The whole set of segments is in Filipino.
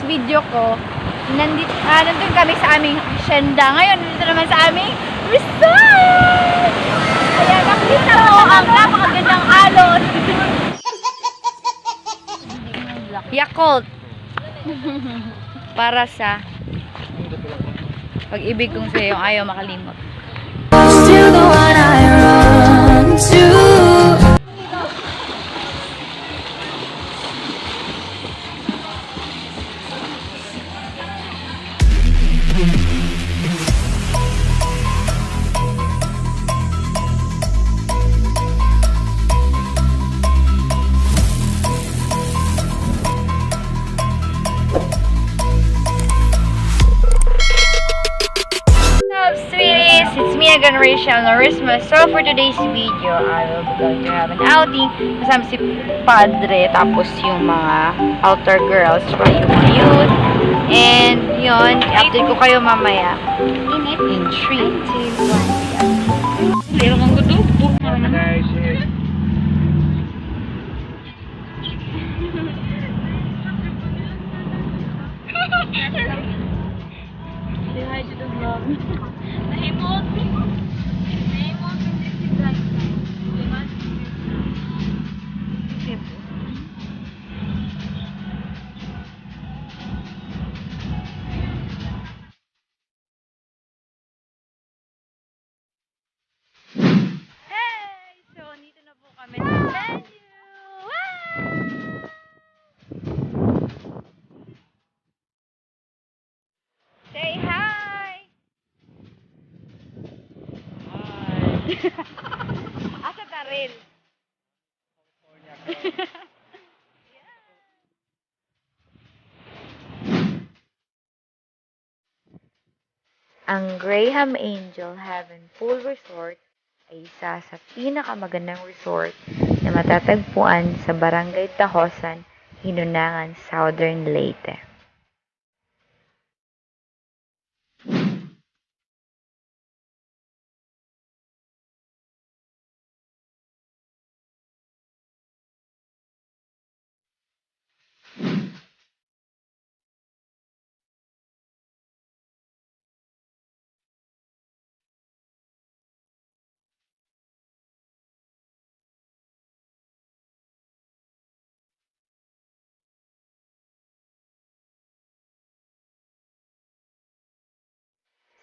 video ko, nandun kami sa aming hacienda. Ngayon, nandito naman sa aming resort! Kaya nakita mo ang napakagandang alon. Yakult. Para sa pag-ibig kong sa'yo, ayaw makalimot. Still the one I run to. Sweeties, it's me again, Rachel Norisma. So for today's video, I will be going to have an outing kasama si Padre, tapos yung mga outer girls, tsaka yung mga youth. And yun, i-update ko kayo mamaya. In 3, 2, 1. Pero kang gusto, say hi to the vlog. Nahimot. Nahimot. Hey! So, dito na po kami sa venue. Wow! Say hi! Asa Taril? Ang Graham Angel Heaven Pool Resort ay isa sa pinakamagandang resort na matatagpuan sa Barangay Tahosan, Hinunangan, Southern Leyte.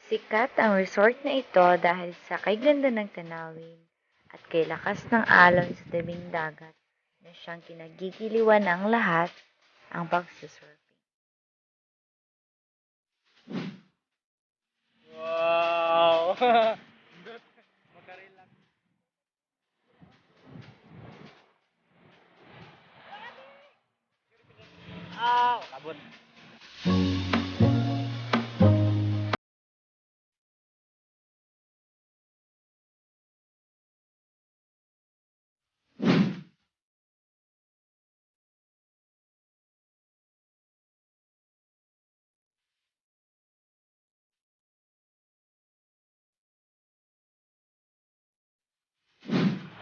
Sikat ang resort na ito dahil sa kay ganda ng tanawin at kay lakas ng alon sa tabing dagat na siyang kinagigiliwan ng lahat ang pagsusurfing. Wow! Makarelax. Kabon.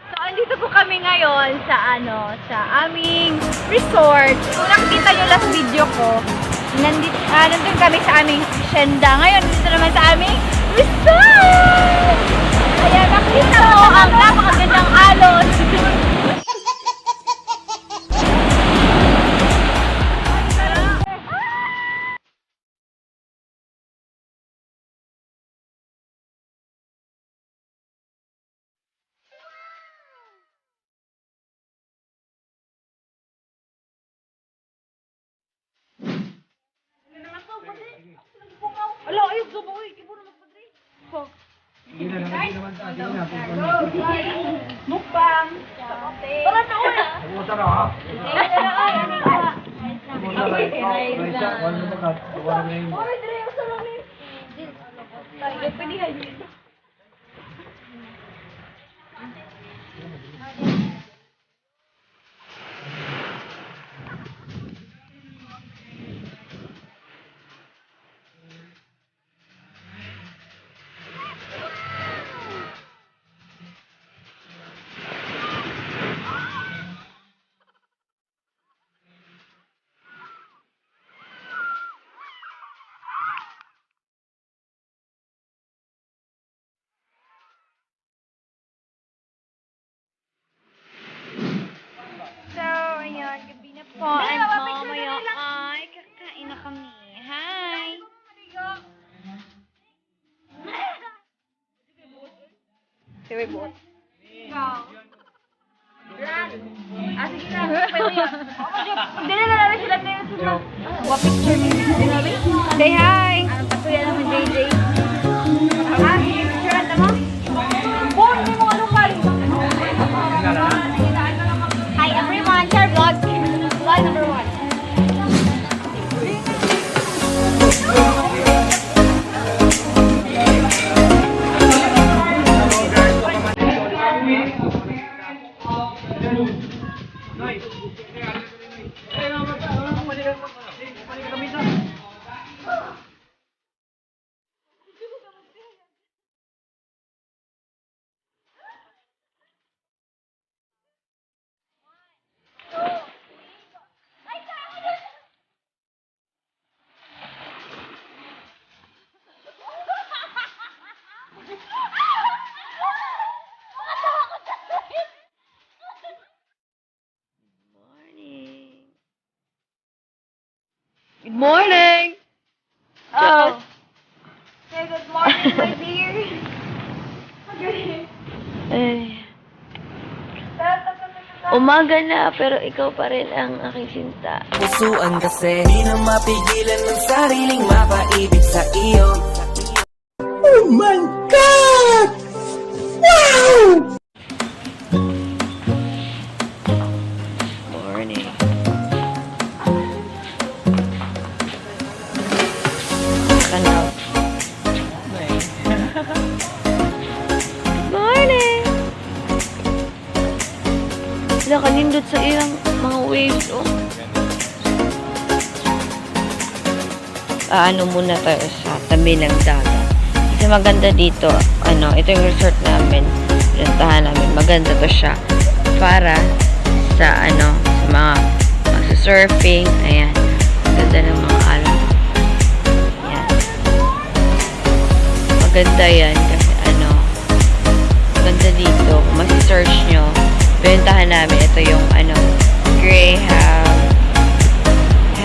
So, andito po kami ngayon sa sa aming resort. Kung nakikita nyo last video ko, nandun kami sa aming hacienda. Ngayon, dito naman sa aming resort! Kaya nakita mo ang napakagandang alon. Ala, ayun, gaboy. Kibo na magpadre. Hindi naman sa atin na. Mukbang. Para na ulit. Pumunta na ha. Pumunta na isa. Wala na bagat. Wala na yun. Oy, dire, usa lang ni. Tayo pilihan niyo. bot. Ah, sige na. Pwede yun. Hindi na nalang sila na yun. Wa picture mo. Say hi. Anong patuya naman, JJ? Ah, sige, picture ata mo? Bon, may mga lokal. Hi everyone, share vlog. Vlog number 1. Good morning! Oh. Say good morning, my dear. Ay, umaga na, pero ikaw pa rin ang aking sinta. Pusuan kasi di na mapigilan ng sariling mapaibig sa iyo. Oh my God! Wow! Morning. Kanaw. Morning! Sila kanindot sa iyang mga waves, oh. Ano muna tayo sa tabi ng dagat. Kasi maganda dito, ito yung resort namin. Pinuntahan namin. Maganda to siya. Para sa, sa mga magsa-surfing. Ayan. Maganda ng mga alam. Ayan. Maganda yan. Kasi maganda dito. Kung masi-search nyo, pinuntahan namin. Ito yung, Greyhound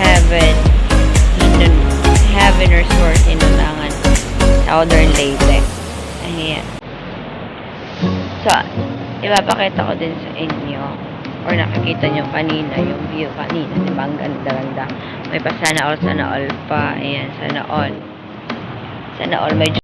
Heaven Resort in Ulangan, Southern Leyte. Ayan. So, ipapakita ko din sa inyo or nakikita nyo kanina yung view kanina. Diba? Ang ganda-ganda. May pa sana all pa. Ayan, sana all. May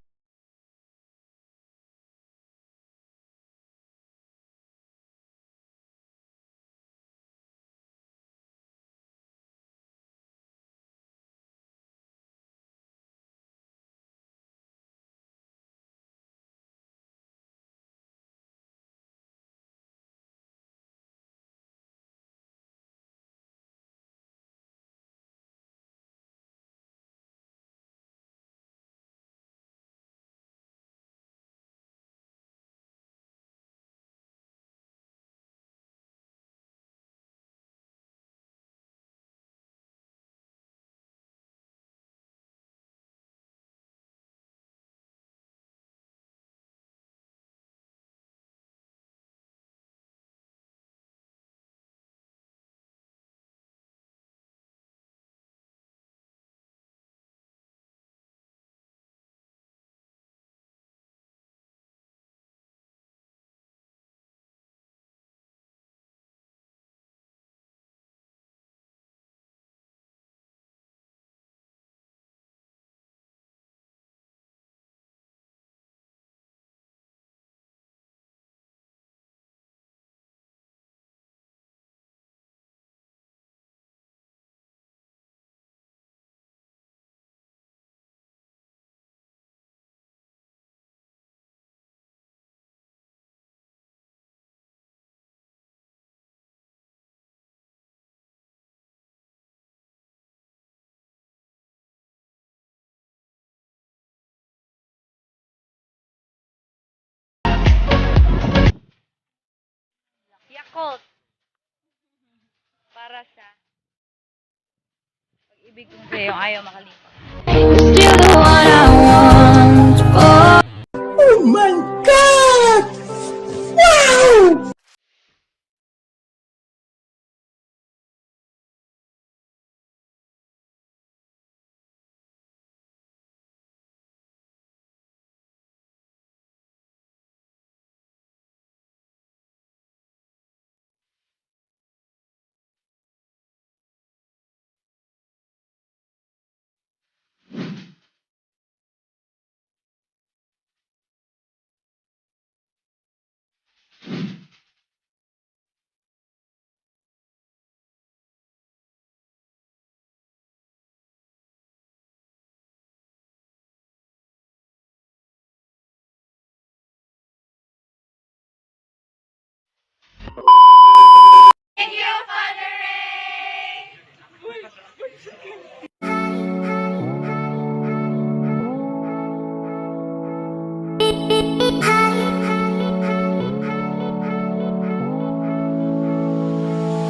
Yakult. Para sa pag-ibig kong sa'yo ayaw makalimutan. You're the one I want. Oh my God! Wow!